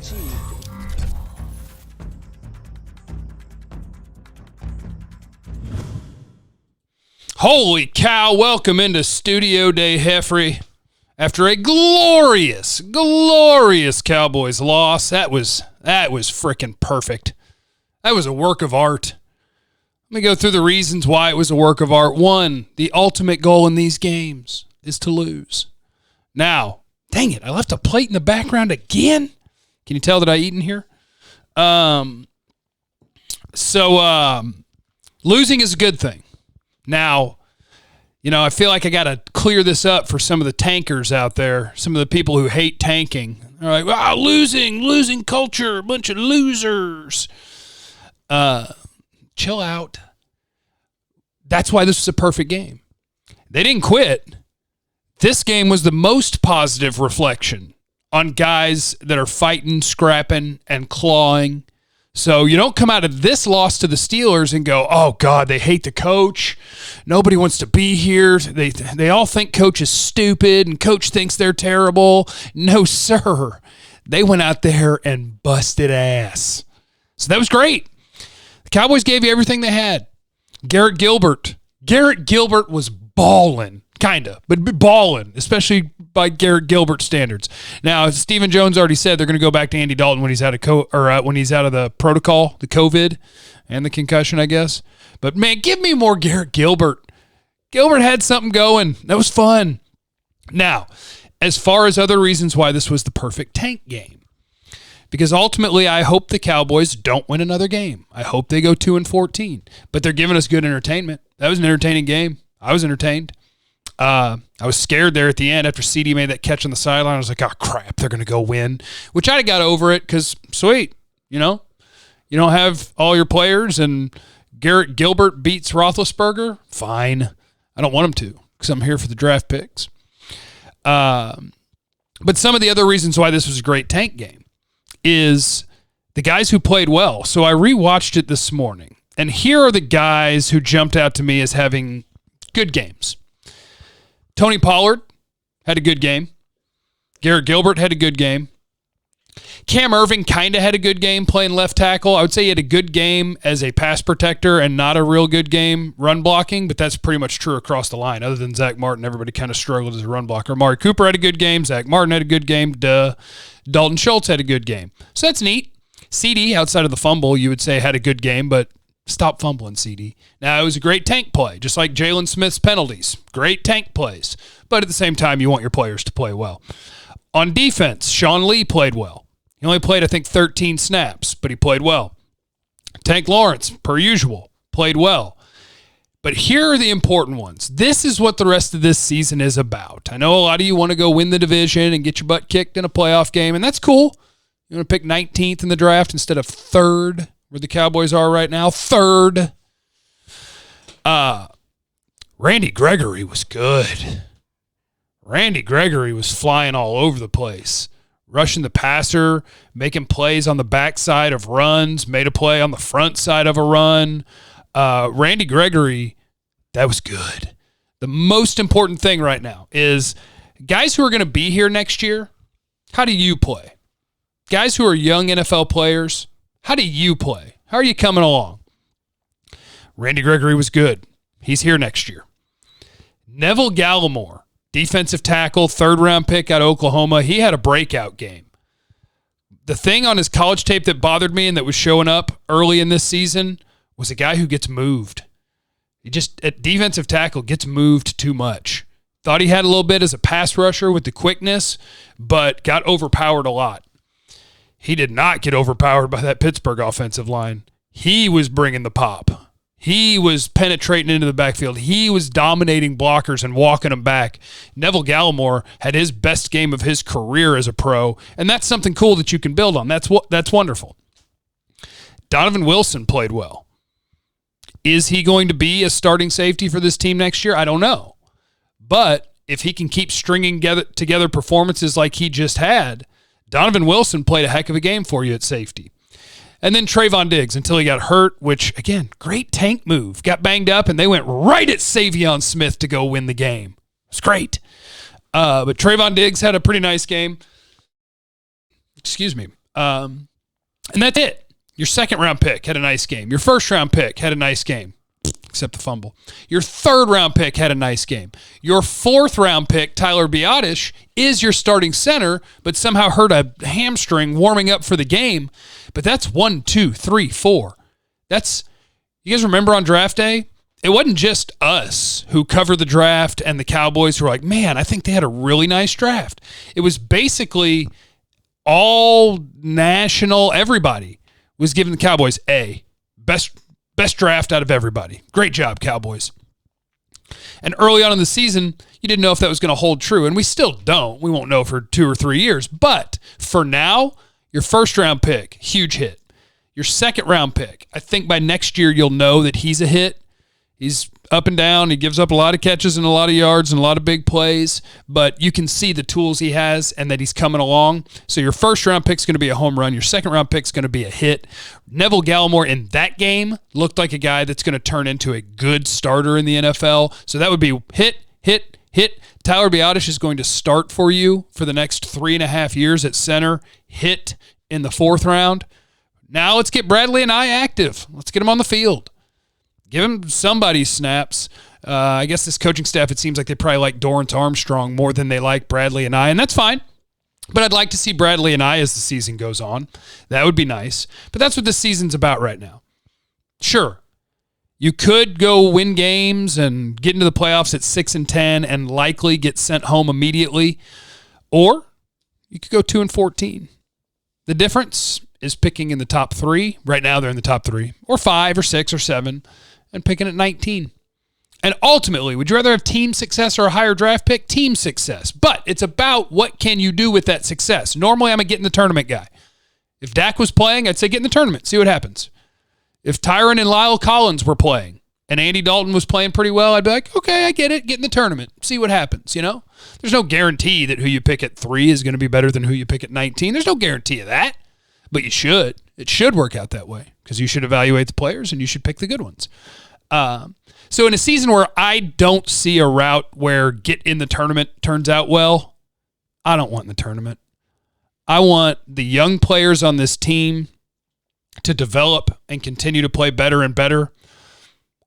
achieved. Holy cow, welcome into Studio Day, Heffrey. After a glorious Cowboys loss, that was freaking perfect. That was a work of art. Let me go through the reasons why it was a work of art. One, the ultimate goal in these games is to lose. Now, dang it, I left a plate in the background again. Can you tell that I eat in here? Losing is a good thing. Now, I feel like I got to clear this up for some of the tankers out there, some of the people who hate tanking. They're like, losing culture, a bunch of losers. Chill out. That's why this was a perfect game. They didn't quit. This game was the most positive reflection on guys that are fighting, scrapping, and clawing. So you don't come out of this loss to the Steelers and go, oh, God, they hate the coach. Nobody wants to be here. They all think coach is stupid and coach thinks they're terrible. No, sir. They went out there and busted ass. So that was great. The Cowboys gave you everything they had. Garrett Gilbert was balling, kind of, but balling, especially by Garrett Gilbert standards. Now, Stephen Jones already said they're going to go back to Andy Dalton when he's out of when he's out of the protocol, the COVID and the concussion, I guess. But man, give me more Garrett Gilbert. Gilbert had something going. That was fun. Now, as far as other reasons why this was the perfect tank game, because ultimately I hope the Cowboys don't win another game. I hope they go 2-14, but they're giving us good entertainment. That was an entertaining game. I was entertained. I was scared there at the end after CD made that catch on the sideline. I was like, oh, crap, they're going to go win, which I got over it because, sweet, you don't have all your players and Garrett Gilbert beats Roethlisberger. Fine. I don't want him to because I'm here for the draft picks. But some of the other reasons why this was a great tank game is the guys who played well. So I rewatched it this morning, and here are the guys who jumped out to me as having good games. Tony Pollard had a good game. Garrett Gilbert had a good game. Cam Irving kind of had a good game playing left tackle. I would say he had a good game as a pass protector and not a real good game run blocking, but that's pretty much true across the line. Other than Zach Martin, everybody kind of struggled as a run blocker. Amari Cooper had a good game. Zach Martin had a good game. Dalton Schultz had a good game. So that's neat. CD, outside of the fumble, you would say had a good game, but stop fumbling, CD. Now, it was a great tank play, just like Jalen Smith's penalties. Great tank plays. But at the same time, you want your players to play well. On defense, Sean Lee played well. He only played, I think, 13 snaps, but he played well. Tank Lawrence, per usual, played well. But here are the important ones. This is what the rest of this season is about. I know a lot of you want to go win the division and get your butt kicked in a playoff game, and that's cool. You want to pick 19th in the draft instead of 3rd, where the Cowboys are right now. 3rd. Randy Gregory was good. Randy Gregory was flying all over the place. Rushing the passer, making plays on the backside of runs, made a play on the front side of a run. Randy Gregory, that was good. The most important thing right now is guys who are going to be here next year, how do you play? Guys who are young NFL players, how do you play? How are you coming along? Randy Gregory was good. He's here next year. Neville Gallimore, defensive tackle, 3rd-round pick out of Oklahoma. He had a breakout game. The thing on his college tape that bothered me and that was showing up early in this season was a guy who gets moved. He just, at defensive tackle, gets moved too much. Thought he had a little bit as a pass rusher with the quickness, but got overpowered a lot. He did not get overpowered by that Pittsburgh offensive line. He was bringing the pop. He was penetrating into the backfield. He was dominating blockers and walking them back. Neville Gallimore had his best game of his career as a pro, and that's something cool that you can build on. That's wonderful. Donovan Wilson played well. Is he going to be a starting safety for this team next year? I don't know. But if he can keep stringing together performances like he just had, Donovan Wilson played a heck of a game for you at safety. And then Trayvon Diggs until he got hurt, which, again, great tank move. Got banged up, and they went right at Savion Smith to go win the game. It's great. But Trayvon Diggs had a pretty nice game. Excuse me. And that's it. Your second-round pick had a nice game. Your first-round pick had a nice game, except the fumble. Your third-round pick had a nice game. Your fourth-round pick, Tyler Biadasz, is your starting center, but somehow hurt a hamstring warming up for the game. But that's 1, 2, 3, 4. That's, you guys remember on draft day? It wasn't just us who covered the draft and the Cowboys who were like, man, I think they had a really nice draft. It was basically all national, everybody was giving the Cowboys A. Best draft out of everybody. Great job, Cowboys. And early on in the season, you didn't know if that was going to hold true, and we still don't. We won't know for 2 or 3 years. But for now, your first-round pick, huge hit. Your second-round pick, I think by next year you'll know that he's a hit. He's up and down. He gives up a lot of catches and a lot of yards and a lot of big plays, but you can see the tools he has and that he's coming along. So your first-round pick's going to be a home run. Your second-round pick's going to be a hit. Neville Gallimore in that game looked like a guy that's going to turn into a good starter in the NFL. So that would be hit, hit, hit. Tyler Biadasz is going to start for you for the next 3.5 years at center. Hit in the fourth round. Now let's get Bradley and I active. Let's get him on the field. Give him somebody's snaps. I guess this coaching staff, it seems like they probably like Dorrance Armstrong more than they like Bradley and I, and that's fine. But I'd like to see Bradley and I as the season goes on. That would be nice. But that's what this season's about right now. Sure, you could go win games and get into the playoffs at 6-10 and likely get sent home immediately, or you could go 2-14. The difference is picking in the top 3. Right now they're in the top 3, or 5 or 6 or 7. And picking at 19. And ultimately, would you rather have team success or a higher draft pick? Team success. But it's about what can you do with that success. Normally, I'm a get in the tournament guy. If Dak was playing, I'd say get in the tournament, see what happens. If Tyron and Lyle Collins were playing and Andy Dalton was playing pretty well, I'd be like, okay, I get it, get in the tournament, see what happens, you know? There's no guarantee that who you pick at 3 is going to be better than who you pick at 19. There's no guarantee of that. But you should. It should work out that way because you should evaluate the players and you should pick the good ones. So in a season where I don't see a route where get in the tournament turns out well, I don't want in the tournament. I want the young players on this team to develop and continue to play better and better.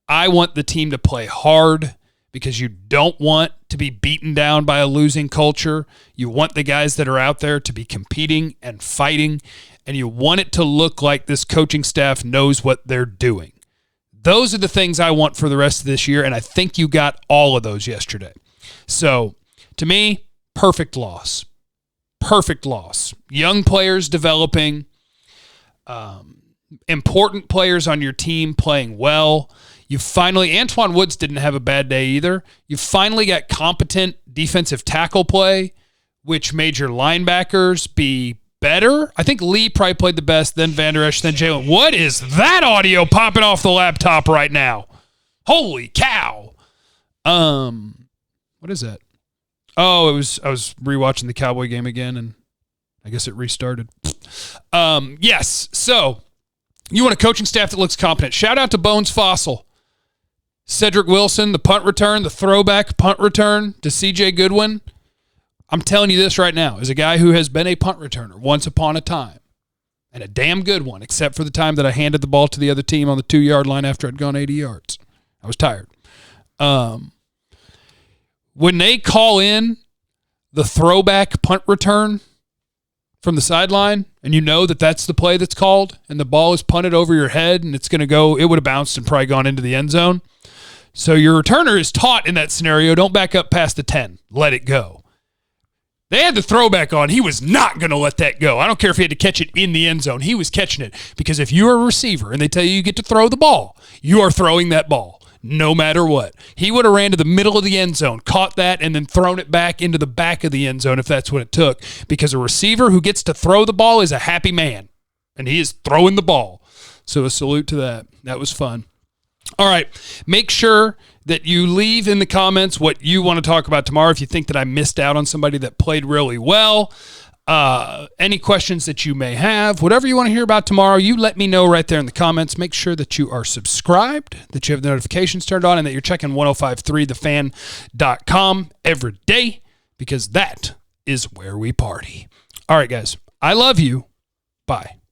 I want the team to play hard because you don't want to be beaten down by a losing culture. You want the guys that are out there to be competing and fighting, and you want it to look like this coaching staff knows what they're doing. Those are the things I want for the rest of this year, and I think you got all of those yesterday. So, to me, perfect loss. Perfect loss. Young players developing, important players on your team playing well. You finally, Antoine Woods didn't have a bad day either. You finally got competent defensive tackle play, which made your linebackers be better. I think Lee probably played the best, then Van Der Esch, then Jalen. What is that audio popping off the laptop right now? Holy cow. What is that? Oh, I was rewatching the Cowboy game again, and I guess it restarted. Yes, so you want a coaching staff that looks competent. Shout out to Bones Fossil. Cedric Wilson, the punt return, the throwback punt return to C.J. Goodwin. I'm telling you this right now, as a guy who has been a punt returner once upon a time, and a damn good one, except for the time that I handed the ball to the other team on the 2-yard line after I'd gone 80 yards. I was tired. When they call in the throwback punt return from the sideline, and you know that that's the play that's called, and the ball is punted over your head, and it's going to go, it would have bounced and probably gone into the end zone. So your returner is taught in that scenario, don't back up past the 10. Let it go. They had the throwback on. He was not going to let that go. I don't care if he had to catch it in the end zone. He was catching it because if you're a receiver and they tell you get to throw the ball, you are throwing that ball no matter what. He would have ran to the middle of the end zone, caught that, and then thrown it back into the back of the end zone if that's what it took, because a receiver who gets to throw the ball is a happy man, and he is throwing the ball. So a salute to that. That was fun. All right, make sure that you leave in the comments what you want to talk about tomorrow. If you think that I missed out on somebody that played really well, any questions that you may have, whatever you want to hear about tomorrow, you let me know right there in the comments. Make sure that you are subscribed, that you have the notifications turned on, and that you're checking 1053thefan.com every day, because that is where we party. All right, guys, I love you. Bye.